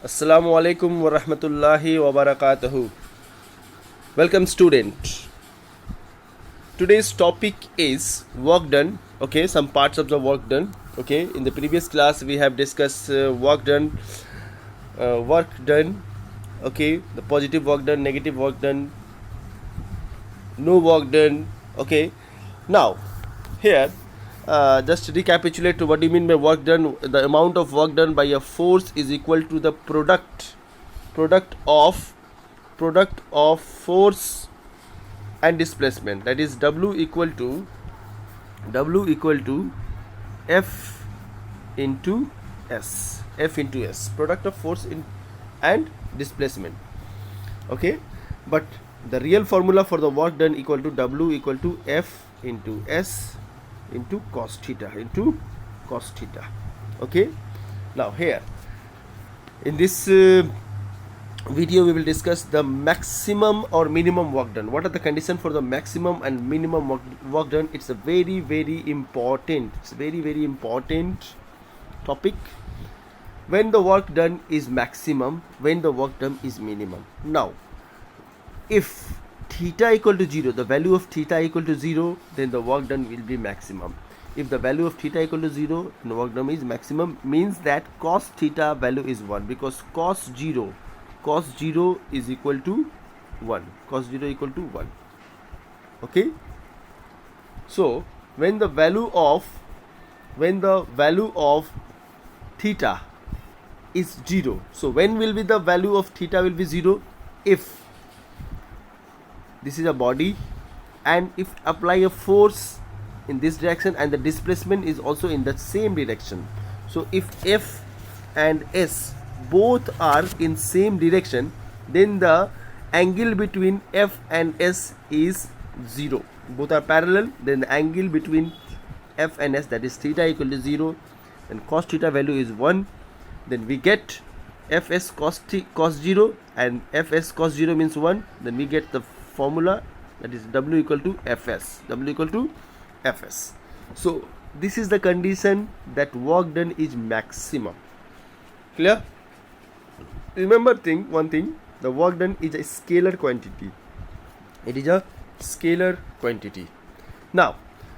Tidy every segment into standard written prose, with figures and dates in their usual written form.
Assalamu alaikum wa rahmatullahi wa barakatuhu. Welcome student. Today's topic is work done. Okay, some parts of the work done. Okay, in the previous class we have discussed work done. Okay, the positive work done, negative work done, no work done. Okay, now here just recapitulate to what do you mean by work done. The amount of work done by a force is equal to the product of force and displacement, that is W equal to F into S, product of force and displacement. Okay, but the real formula for the work done equal to W equal to F into S into cos theta. Okay, now here in this video we will discuss the maximum or minimum work done. What are the conditions for the maximum and minimum work done? It's a very important topic. When the work done is maximum, when the work done is minimum. Now if theta equal to 0, the value of theta equal to 0, then the work done will be maximum. If the value of theta equal to 0, then the work done is maximum, means that cos theta value is 1, because cos 0 is equal to 1. Okay, so when the value of theta is 0, so when will be the value of theta will be 0? If this is a body and if apply a force in this direction and the displacement is also in the same direction, so if F and S both are in same direction, then the angle between F and S is 0. Both are parallel, then the angle between F and S, that is theta, equal to 0, and cos theta value is 1. Then we get Fs cos 0 and Fs cos 0 means 1. Then we get the formula, that is W equal to Fs. So this is the condition that work done is maximum. Clear? Remember one thing, the work done is a scalar quantity. It is a scalar quantity. Now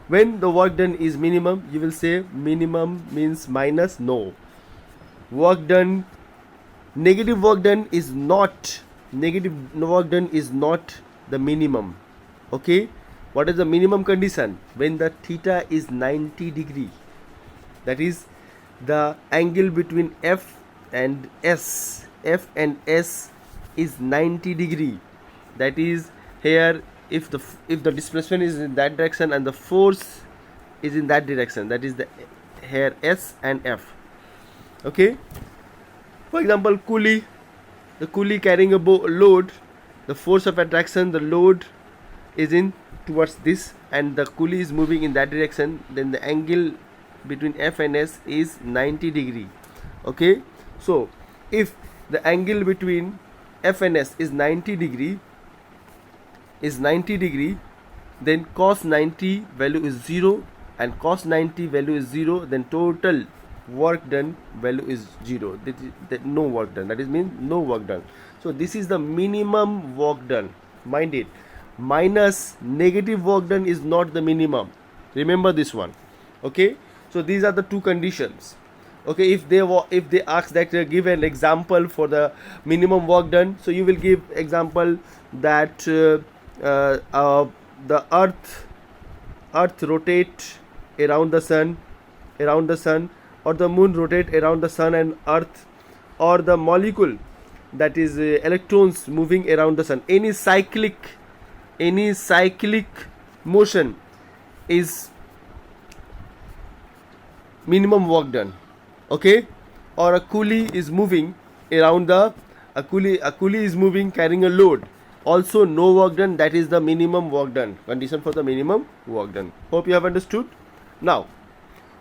when the work done is minimum, you will say minimum means minus. No, work done, negative work done is not the minimum. Okay, what is the minimum condition? When the theta is 90 degree, that is the angle between F and S is 90 degree. That is here, if the displacement is in that direction and the force is in that direction, that is the here S and F. Okay, for example, the pulley carrying a load, the force of attraction, the load is in towards this and the pulley is moving in that direction, then the angle between F and S is 90 degree. Okay, so if the angle between F and S is 90 degree, then cos 90 value is 0 and cos 90 value is 0, then total work done value is 0. That no work done, that is means no work done. So this is the minimum work done. Mind it, minus negative work done is not the minimum. Remember this one. Okay, so these are the two conditions. Okay, if they ask that give an example for the minimum work done, so you will give example that the earth rotate around the sun, or the moon rotate around the sun and earth, or the molecule, that is electrons moving around the sun. Any cyclic motion is minimum work done. Okay, or a pulley is moving around a pulley is moving carrying a load, also no work done, that is the minimum work done, condition for the minimum work done. Hope you have understood. Now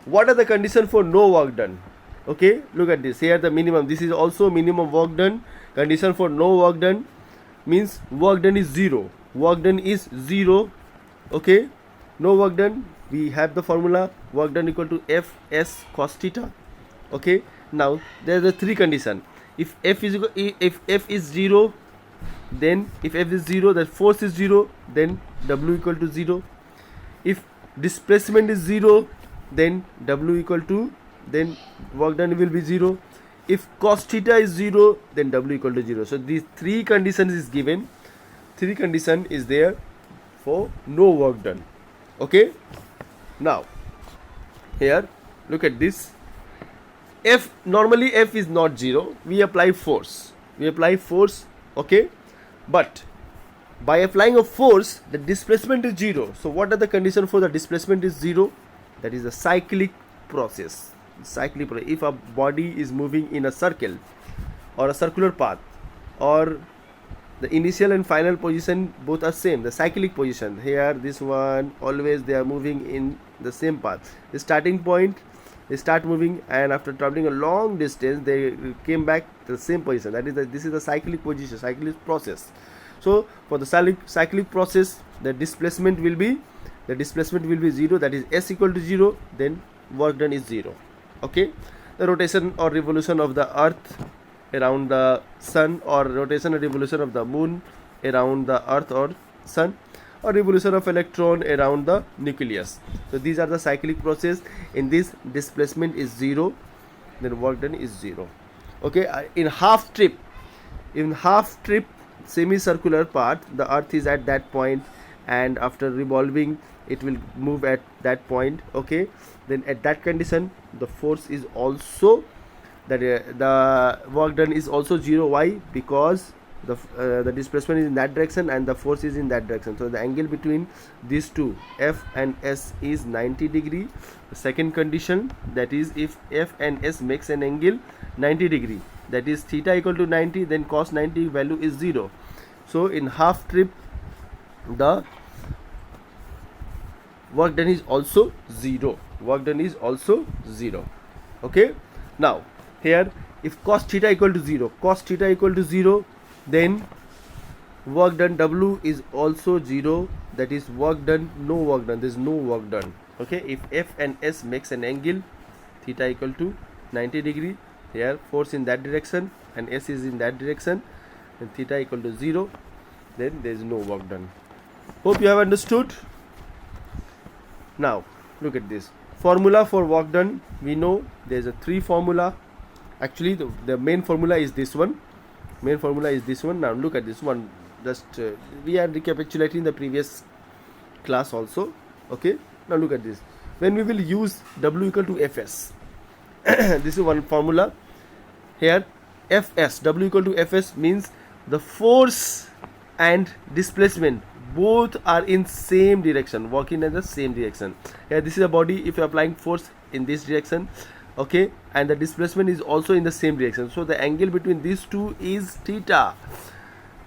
what are the conditions for no work done? Okay, look at this here, the minimum, this is also minimum work done. Condition for no work done means work done is 0. Okay, no work done, we have the formula, work done equal to F S cos theta. Okay, now there are the three conditions. If F is if F is 0, then if F is 0, the force is 0, then W equal to 0. If displacement is 0, then W equal to, then work done will be 0. If cos theta is 0, then W equal to 0. So these three conditions is given. Three condition is there for no work done. Okay, now here look at this. F, normally F is not 0, we apply force, okay, but by applying a force the displacement is 0. So what are the condition for the displacement is 0? That is a cyclic process. If a body is moving in a circle or a circular path, or the initial and final position both are same, the cyclic position, here this one, always they are moving in the same path. The starting point, they start moving, and after traveling a long distance they came back to the same position. That is this is the cyclic position, cyclic process. So for the cyclic process, the displacement will be 0, that is S equal to 0, then work done is 0. Okay, the rotation or revolution of the earth around the sun, or rotation or revolution of the moon around the earth or sun, or revolution of electron around the nucleus. So these are the cyclic process. In this, displacement is 0, then work done is 0. Okay, in half trip semicircular path, the earth is at that point, and after revolving it will move at that point. Okay, then at that condition the force is also that the work done is also 0. Why? Because the displacement is in that direction and the force is in that direction. So the angle between these two, F and S, is 90 degree. The second condition, that is if F and S makes an angle 90 degree, that is theta equal to 90, then cos 90 value is 0. So in half trip the work done is also 0. Okay, now here if cos theta equal to 0, then work done W is also 0, that is work done, no work done, there is no work done. Okay, if F and S makes an angle theta equal to 90 degree, here force in that direction and S is in that direction, and theta equal to 0, then there is no work done. Hope you have understood. Now look at this formula for work done. We know there is a 3 formula. Actually the main formula is this one. Now look at this one. Just we are recapitulating the previous class also. Okay, now look at this. When we will use W equal to Fs, this is one formula. Here Fs, W equal to Fs means the force and displacement both are in same direction, working in the same direction. Here this is a body, if you are applying force in this direction, okay, and the displacement is also in the same direction. So the angle between these two is theta,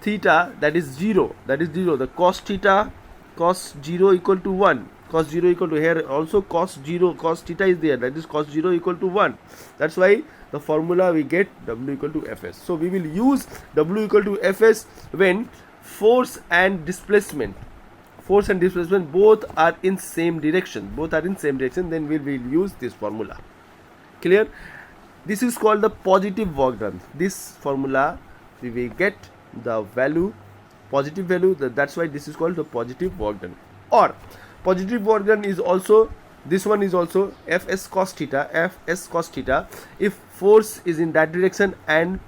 that is 0, the cos theta, cos 0 equal to 1, cos 0 equal to, here also cos theta is there, that is cos 0 equal to 1. That's why the formula we get W equal to Fs. So we will use W equal to Fs when force and displacement both are in same direction, then we will use this formula. Clear? This is called the positive work done. This formula we will get the value, positive value, that's why this is called the positive work done. Or positive work done is also, this one is also Fs cos theta, if force is in that direction and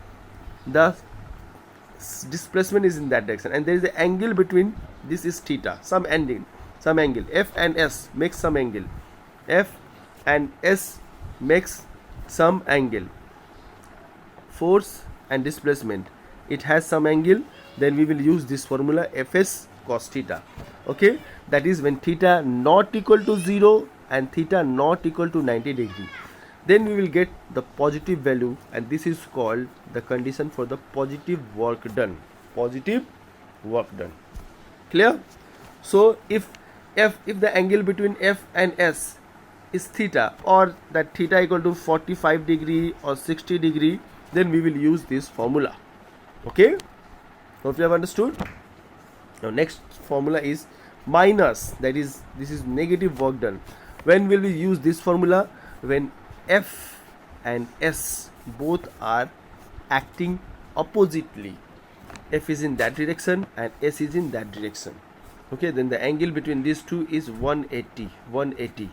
the displacement is in that direction, and there is an angle between, this is theta, some angle, F and S makes some angle, force and displacement, it has some angle, then we will use this formula Fs cos theta. Okay, that is when theta not equal to 0 and theta not equal to 90 degree, then we will get the positive value, and this is called the condition for the positive work done. Clear? So if the angle between F and S is theta, or that theta equal to 45 degree or 60 degree, then we will use this formula. Okay, hope you have understood. Now next formula is minus, that is, this is negative work done. When will we use this formula? When F and S both are acting oppositely. F is in that direction and S is in that direction. Okay, then the angle between these two is 180,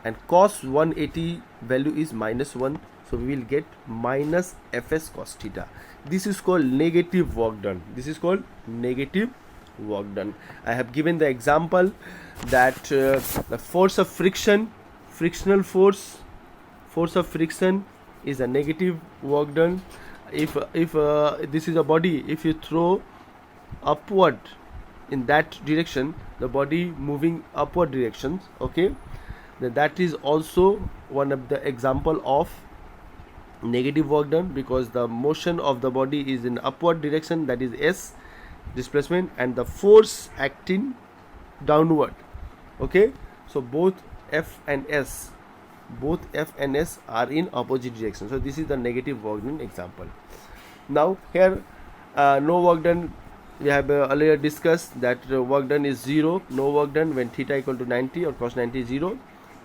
and cos 180 value is -1, so we will get minus Fs cos theta. This is called negative work done. This is called negative work done. I have given the example that the force of friction, frictional force of friction is a negative work done. If this is a body, if you throw upward in that direction, the body moving upward directions, okay, then that is also one of the example of negative work done, because the motion of the body is in upward direction, that is S displacement, and the force acting downward. Okay, so both F and S are in opposite direction. So this is the negative work done example. Now here no work done, we have earlier discussed that work done is 0, no work done when theta equal to 90 or cos 90 is 0.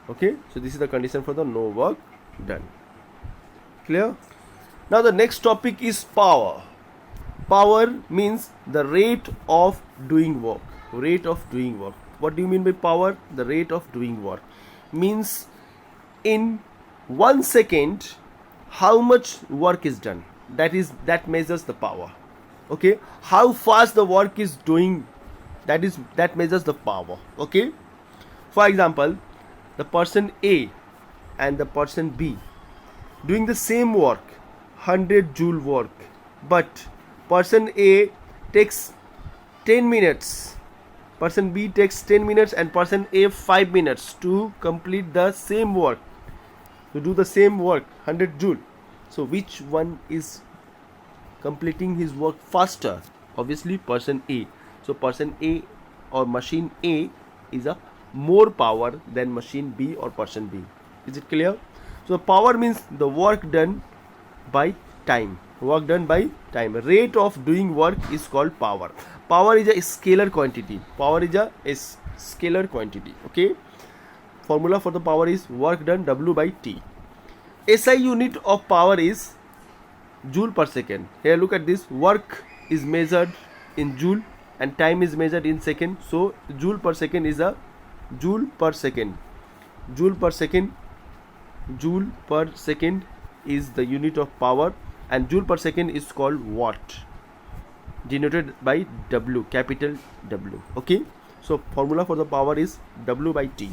Okay, so this is the condition for the no work done. Clear? Now the next topic is power. Power means the rate of doing work. What do you mean by power? The rate of doing work means in 1 second how much work is done. That measures the power. Okay, how fast the work is doing, that measures the power. Okay, for example, the person A and the person B doing the same work, 100 joule work, but person A takes 10 minutes, person B takes 10 minutes, and person A 5 minutes to complete the same work, to do the same work, 100 joule. So which one is completing his work faster? Obviously person A. So person A or machine A is a more power than machine B or person B. Is it clear? So power means the work done by time. Rate of doing work is called power. Power is a scalar quantity. Okay, formula for the power is work done W by T. SI unit of power is joule per second. Here look at this, work is measured in joule and time is measured in second. So joule per second is a joule per second is the unit of power, and joule per second is called watt, denoted by W, capital W. Okay, so formula for the power is W by T.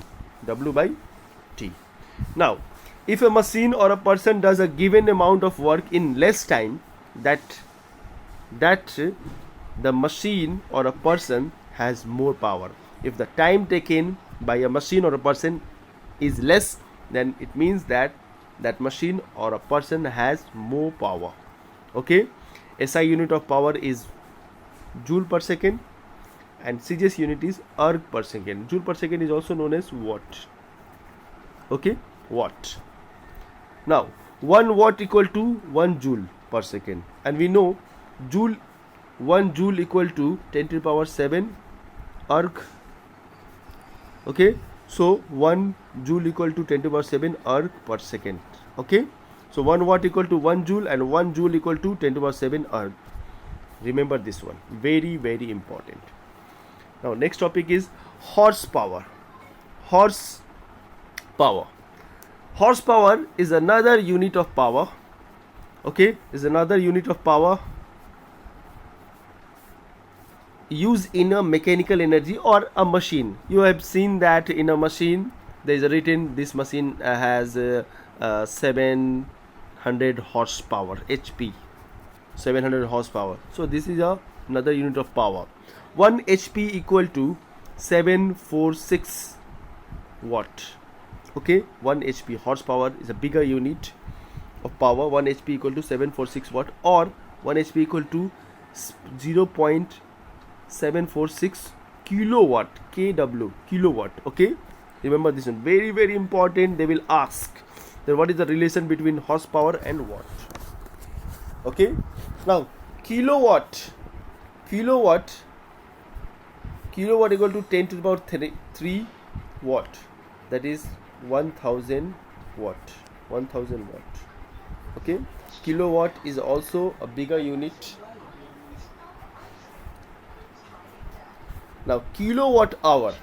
Now if a machine or a person does a given amount of work in less time, that the machine or a person has more power. If the time taken by a machine or a person is less, then it means that that machine or a person has more power. Okay, SI unit of power is joule per second and CGS unit is erg per second. Joule per second is also known as watt. Okay, watt. Now 1 watt equal to 1 joule per second, and we know 1 joule equal to 10 to the power 7 erg. Okay, so 1 joule equal to 10 to the power 7 erg per second. Okay, so 1 watt equal to 1 joule and 1 joule equal to 10 to the power 7 erg. Remember this one, very very important. Now next topic is horsepower. Horsepower is another unit of power. Okay, is another unit of power used in a mechanical energy or a machine. You have seen that in a machine there is a written this machine has 700 horsepower, HP, 700 horsepower. So this is another unit of power. 1 HP equal to 746 watt. Okay, 1 HP, horsepower is a bigger unit of power. 1 HP equal to 746 watt, or 1 HP equal to 0.746 kilowatt, kW, kilowatt. Okay, remember this one, very very important. They will ask then what is the relation between horsepower and watt. Okay, now kilowatt equal to 10 to the power 3 watt, that is 1000 watt. Okay, Kilowatt is also a bigger unit. Now kilowatt hour,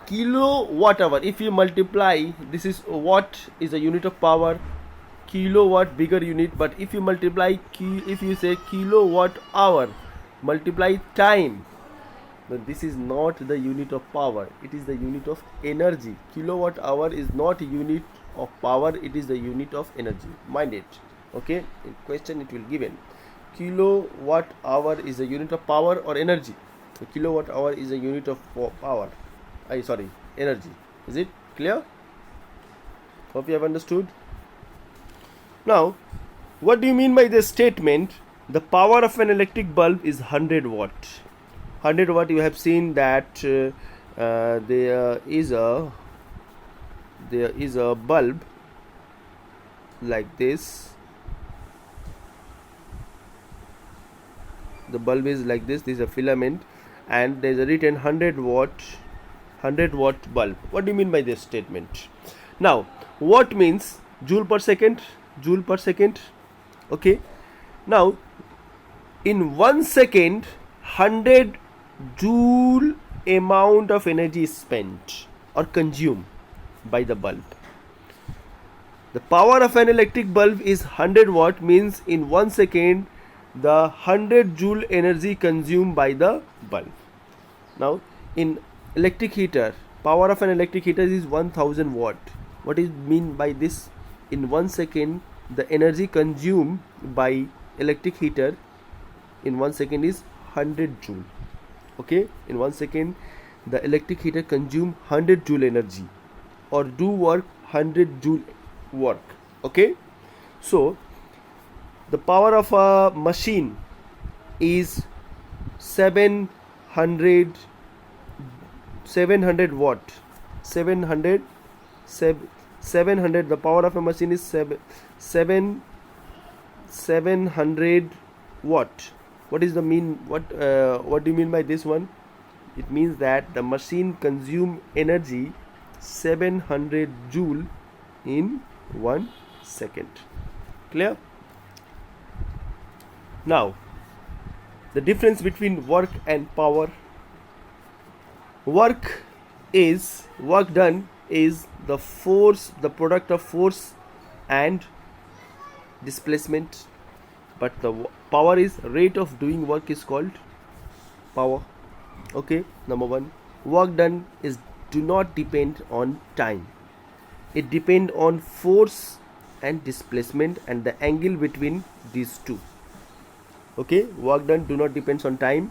if you multiply, this is watt is a unit of power, kilowatt bigger unit, but if you multiply if you say kilowatt hour multiply time, then this is not the unit of power, it is the unit of energy. Kilowatt hour is not unit of power, it is the unit of energy, mind it. Okay, in question it will given kilowatt hour is a unit of power or energy. So kilowatt hour is a unit of power, energy. Is it clear? Hope you have understood. Now, what do you mean by this statement? The power of an electric bulb is 100 watt. 100 watt, you have seen that there is a bulb like this. The bulb is like this. This is a filament, and there is a written 100 watt bulb. What do you mean by this statement? Now, watt means joule per second. Okay. Now, in 1 second, 100 joule amount of energy is spent or consumed by the bulb. The power of an electric bulb is 100 watt, means in 1 second the 100 joule energy consumed by the bulb. Now, in electric heater, power of an electric heater is 1000 watt. What is mean by this? In 1 second the energy consumed by electric heater in 1 second is 100 joule. Okay, in 1 second the electric heater consume 100 joule energy or do work 100 joule work. Okay, so the power of a machine is 700 watt. 700 the power of a machine is 700 watt. What is the mean? What do you mean by this one? It means that the machine consume energy 700 joule in 1 second. Clear? Now, the difference between work and power. Work done is the force, the product of force and displacement, but the power is rate of doing work is called power. Okay, number one, work done is do not depend on time, it depend on force and displacement and the angle between these two. Okay, work done do not depends on time,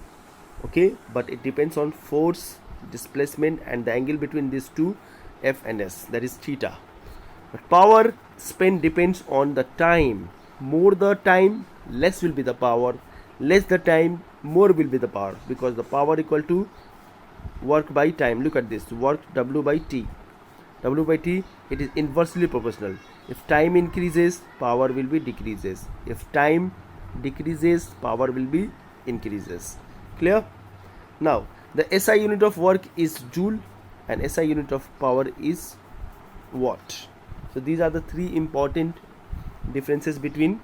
okay, but it depends on force, displacement and the angle between these two, F and S, that is theta. But power spent depends on the time. More the time, less will be the power, less the time, more will be the power, because the power equal to work by time. Look at this, work W by T. W by T, it is inversely proportional. If time increases, power will be decreases. If time decreases, power will be increases. Clear? Now, the SI unit of work is joule and SI unit of power is watt. So these are the three important differences between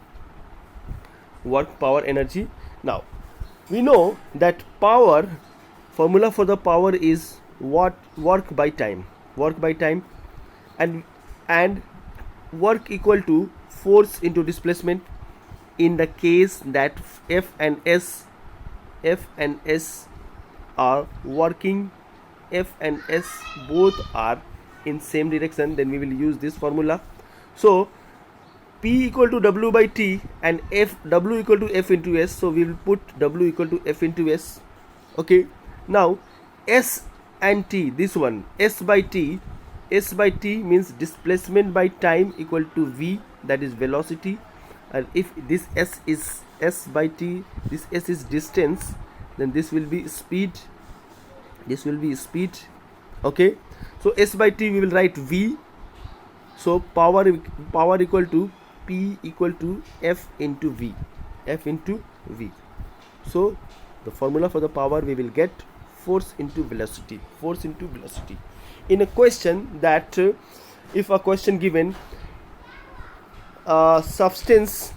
work, power, energy. Now, we know that power, formula for the power is what? Work by time. Work by time, and work equal to force into displacement in the case that F and S are working, F and S both are in same direction, then we will use this formula. So P equal to W by T and W equal to F into S, so we will put W equal to F into S. Okay, now S and T, this one S by T means displacement by time equal to V, that is velocity, and if this S is S by T, this S is distance, then this will be speed, okay. So S by T we will write V, so power equal to P equal to F into V. So the formula for the power we will get force into velocity. In a question that if a question given a substance,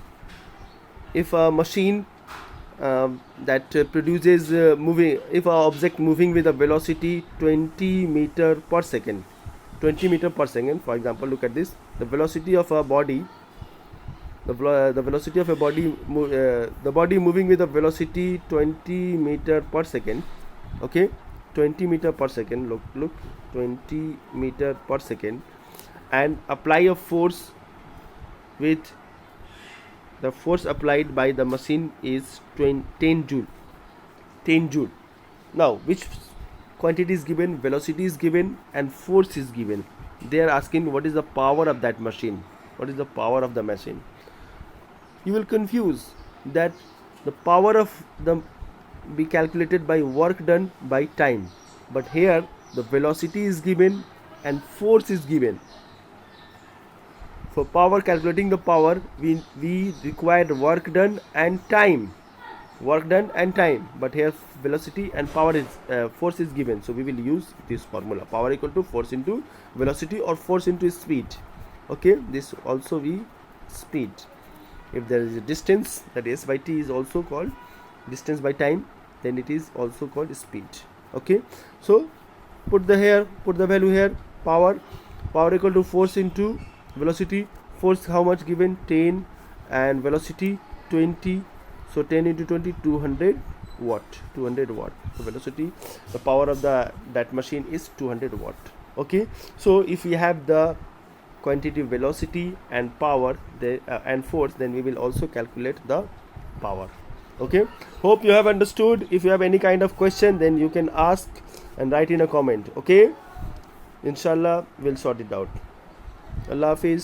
if a machine that produces moving, if a object moving with a velocity 20 meter per second, 20 meter per second, for example, look at this, the velocity of a body, the velocity of a body, the body moving with a velocity 20 meter per second, okay, 20 meter per second, look 20 meter per second, and apply a force with, the force applied by the machine is 10 joule, 10 joule. Now which quantity is given? Velocity is given and force is given. They are asking what is the power of that machine, what is the power of the machine. You will confuse that the power of the be calculated by work done by time, but here the velocity is given and force is given. For power, calculating the power, we required work done and time, but here velocity and power is force is given, so we will use this formula, power equal to force into velocity or force into speed. Okay, this also we speed. If there is a distance, that s by t is also called distance by time, then it is also called speed. Okay, so put the value here, power equal to force into velocity. Force how much given? 10, and velocity 20, so 10 into 20, 200 watt. So velocity, the power of that machine is 200 watt. Okay, so if we have the quantity velocity and power and force, then we will also calculate the power. Okay, hope you have understood. If you have any kind of question, then you can ask and write in a comment. Okay, inshallah we'll sort it out. Allah Hafiz.